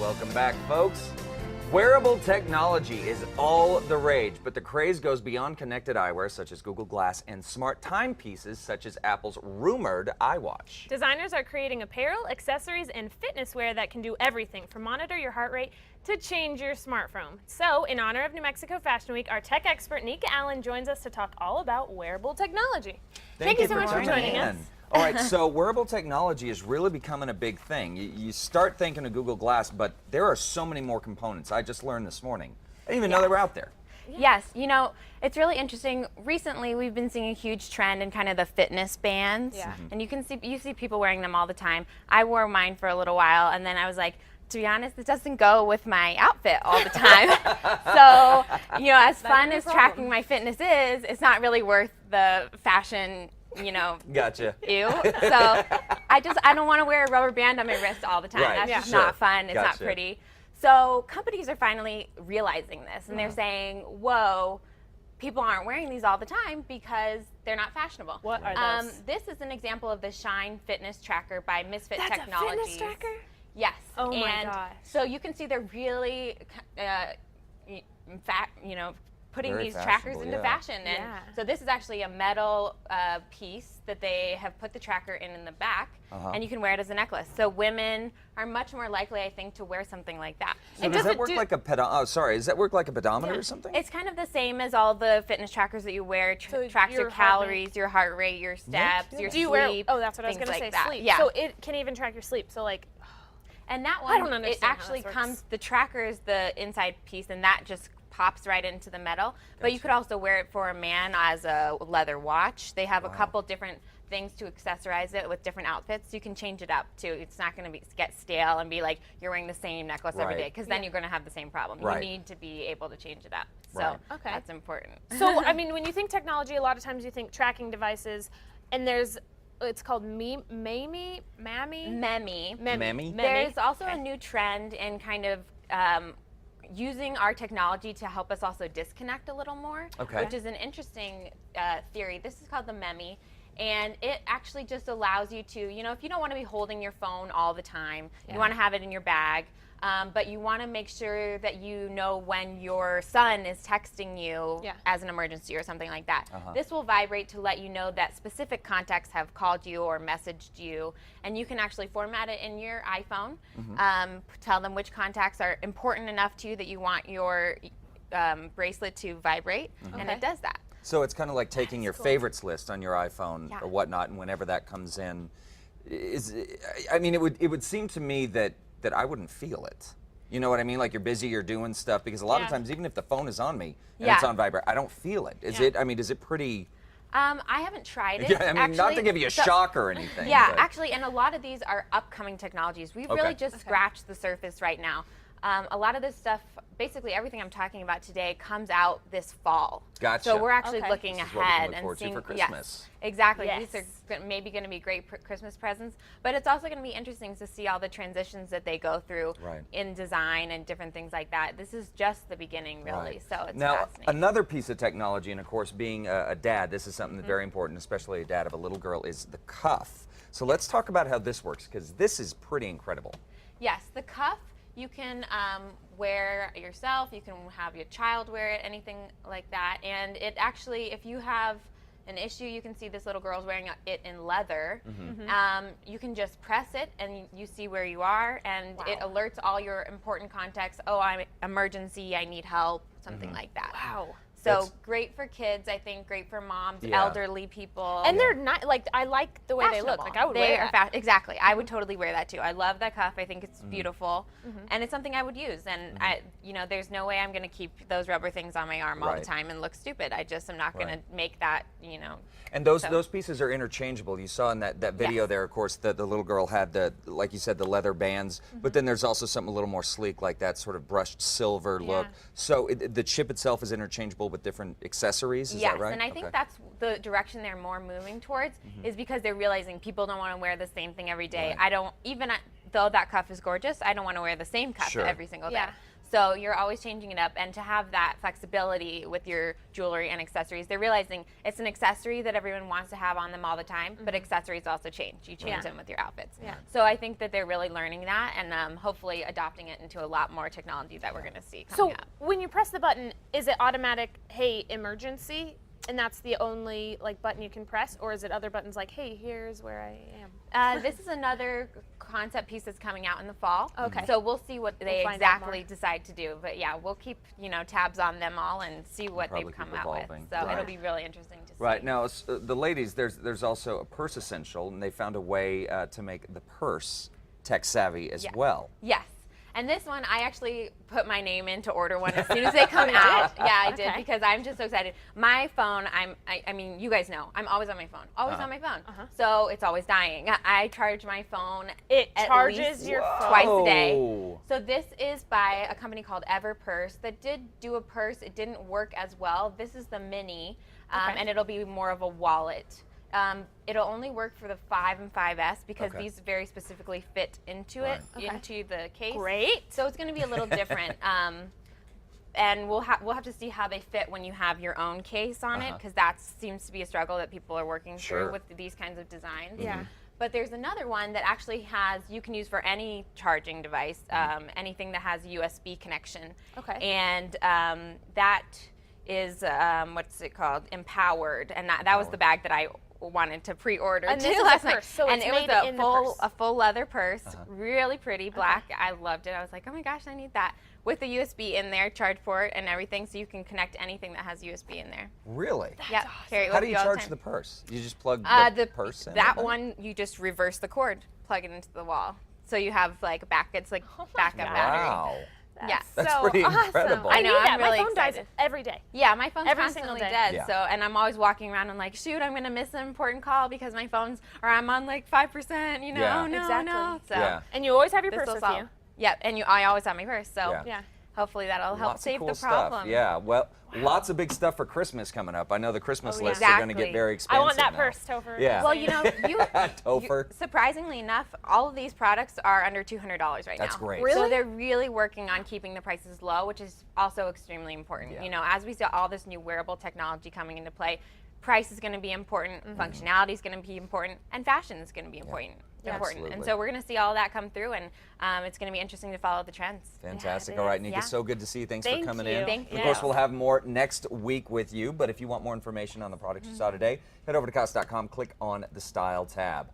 Welcome back, folks. Wearable technology is all the rage, but the craze goes beyond connected eyewear such as Google Glass and smart timepieces such as Apple's rumored iWatch. Designers are creating apparel, accessories, and fitness wear that can do everything from monitor your heart rate to change your smartphone. So, in honor of New Mexico Fashion Week, our tech expert Nika Allen joins us to talk all about wearable technology. Thank you so much for joining us. All right, so wearable technology is really becoming a big thing. You start thinking of Google Glass, but there are so many more components. I just learned this morning. I didn't even know they were out there. Yes, you know, it's really interesting. Recently, we've been seeing a huge trend in kind of the fitness bands. Yeah. And you see people wearing them all the time. I wore mine for a little while, and then I was like, to be honest, it doesn't go with my outfit all the time. So, you know, as fun as tracking my fitness is, it's not really worth the fashion, you know, Gotcha. ew. So I don't want to wear a rubber band on my wrist all the time. Right. That's just Sure. not fun. It's not Gotcha. pretty. So companies are finally realizing this, and they're saying, whoa, people aren't wearing these all the time because they're not fashionable. What are those? This is an example of the Shine Fitness Tracker by Misfit That's Technologies. a fitness tracker? Yes. Oh my and gosh. So you can see they're really, in fact, you know, putting Very these trackers fashionable, into yeah. fashion. And Yeah. so this is actually a metal piece that they have put the tracker in the back, and you can wear it as a necklace. So women are much more likely, I think, to wear something like that. So does that work like a does that work like a pedometer or something? It's kind of the same as all the fitness trackers that you wear. So Tracks your your heart rate. calories, your heart rate, your steps, your Do you sleep. wear? Oh, that's what I was things going to like say. that. Sleep. Yeah. So it can even track your sleep. So like, And that one, I don't understand it how actually this comes, works. the tracker is the inside piece, and that just pops right into the metal. But you could also wear it for a man as a leather watch. They have a couple different things to accessorize it with different outfits. You can change it up too. It's not going to get stale and be like you're wearing the same necklace every Right. day, because then you're going to have the same problem. Right. You need to be able to change it up. So Right. Okay. that's important. so I mean, when you think technology, a lot of times you think tracking devices, and it's called Mammy. Memmy. There's also a new trend in kind of using our technology to help us also disconnect a little more, Okay. which is an interesting theory. This is called the Memmy. And it actually just allows you to, you know, if you don't want to be holding your phone all the time, you want to have it in your bag, but you want to make sure that you know when your son is texting you as an emergency or something like that. This will vibrate to let you know that specific contacts have called you or messaged you, and you can actually format it in your iPhone, tell them which contacts are important enough to you that you want your bracelet to vibrate, and it does that. So it's kind of like taking your favorites list on your iPhone or whatnot, and whenever that comes in, I mean, it would seem to me that I wouldn't feel it. You know what I mean? Like you're busy, you're doing stuff, because a lot of times, even if the phone is on me and it's on vibrate, I don't feel it. Is it? I mean, is it pretty? I haven't tried it. Yeah, I mean, actually, not to give you a shock or anything. Yeah, but- actually, and a lot of these are upcoming technologies. We've really just scratched the surface right now. A lot of this stuff, basically everything I'm talking about today, comes out this fall. Gotcha. So we're actually looking This is what we can ahead look and forward to seeing for Christmas. Yes, exactly. Yes. These are maybe going to be great Christmas presents, but it's also going to be interesting to see all the transitions that they go through in design and different things like that. This is just the beginning, really. Right. So it's now, fascinating. another piece of technology, and of course, being a dad, this is something that's very important, especially a dad of a little girl, is the cuff. So let's talk about how this works, because this is pretty incredible. Yes, the cuff you can wear yourself, you can have your child wear it, anything like that. And it actually, if you have an issue, you can see this little girl's wearing it in leather. You can just press it and you see where you are, and it alerts all your important contacts. Oh, I'm emergency, I need help, something like that. wow. So great for kids, I think, great for moms, elderly people. And they're not like, I like the way they look. Like I would wear that. Exactly. I would totally wear that too. I love that cuff. I think it's beautiful, and it's something I would use. And I, you know, there's no way I'm going to keep those rubber things on my arm all the time and look stupid. I just am not going to make that, you know. And those pieces are interchangeable. You saw in that video there, of course, the little girl had like you said, the leather bands, but then there's also something a little more sleek, like that sort of brushed silver look. So the chip itself is interchangeable with different accessories, is that right? Yes, and I think that's the direction they're more moving towards, is because they're realizing people don't want to wear the same thing every day. I don't, even though that cuff is gorgeous, I don't want to wear the same cuff every single day. So you're always changing it up, and to have that flexibility with your jewelry and accessories, they're realizing it's an accessory that everyone wants to have on them all the time, but accessories also change. You change them with your outfits. Yeah. So I think that they're really learning that, and hopefully adopting it into a lot more technology that we're going to see coming So up. when you press the button, is it automatic, hey, emergency? And that's the only like button you can press, or is it other buttons like, hey, here's where I am? This is another concept piece that's coming out in the fall. Okay. So we'll see what they find out exactly more. decide to do. But yeah, we'll keep tabs on them all and see what Probably they've come keep out with. evolving. So Right. it'll be really interesting to see. Right, now the ladies, there's also a purse essential, and they found a way to make the purse tech savvy as well. Yes. And this one, I actually put my name in to order one as soon as they come out. Yeah, I did, Okay. because I'm just so excited. My phone, I mean, you guys know, I'm always on my phone. Always on my phone. So it's always dying. I charge my phone It at charges least your phone. twice a day. Whoa. So this is by a company called Purse that did do a purse. It didn't work as well. This is the mini, Okay. and it'll be more of a wallet. It'll only work for the 5 and 5S because Okay. these very specifically fit into Right. it, into the case. Great. So it's going to be a little different. And we'll have to see how they fit when you have your own case on it, because that seems to be a struggle that people are working Sure. through with these kinds of designs. Yeah. But there's another one that actually you can use for any charging device, anything that has a USB connection. Okay. And that is, what's it called? Empowered. And that was the bag that I wanted to pre-order And too this is a last night. purse, so and it's it was made in the purse. a full leather purse, really pretty, black. I loved it. I was like, oh my gosh, I need that. With the USB in there, charge port and everything, so you can connect anything that has USB in there. Really? Yeah, carry it How with do you all charge time. the purse? You just plug the purse in? That and then- one, you just reverse the cord, plug it into the wall, so you have like it's like my backup God. battery. Wow. Yeah. That's so pretty awesome. incredible. I know, need I'm that. really My phone dies excited. every day. Yeah, my phone's Every constantly single day. dead. Yeah. So, and I'm always walking around and like, shoot, I'm gonna miss an important call because my phone's, or I'm on like 5%. You know, Yeah. oh no, Exactly. no. So, Yeah. And you always have your this purse will with solve. you. Yep, and I always have my purse. So, Yeah. Yeah. hopefully that'll help Lots save of cool the problem. stuff. Yeah, well, lots of big stuff for Christmas coming up. I know the Christmas Oh, yeah. lists are going to get Exactly. very I expensive want that now. purse, Topher. Yeah. Well, you know, Topher. surprisingly enough, all of these products are under $200 right now. That's great. Really? So they're really working on keeping the prices low, which is also extremely important. Yeah. You know, as we see all this new wearable technology coming into play, price is going to be important, functionality is going to be important, and fashion is going to be important. Absolutely. And so we're going to see all that come through, and it's going to be interesting to follow the trends. Fantastic. it All right, is. Nika, Yeah. so good to see you. Thanks Thank for coming you. in. Thank Of you. course, we'll have more next week with you, but if you want more information on the products you saw today, head over to Cost.com, click on the Style tab.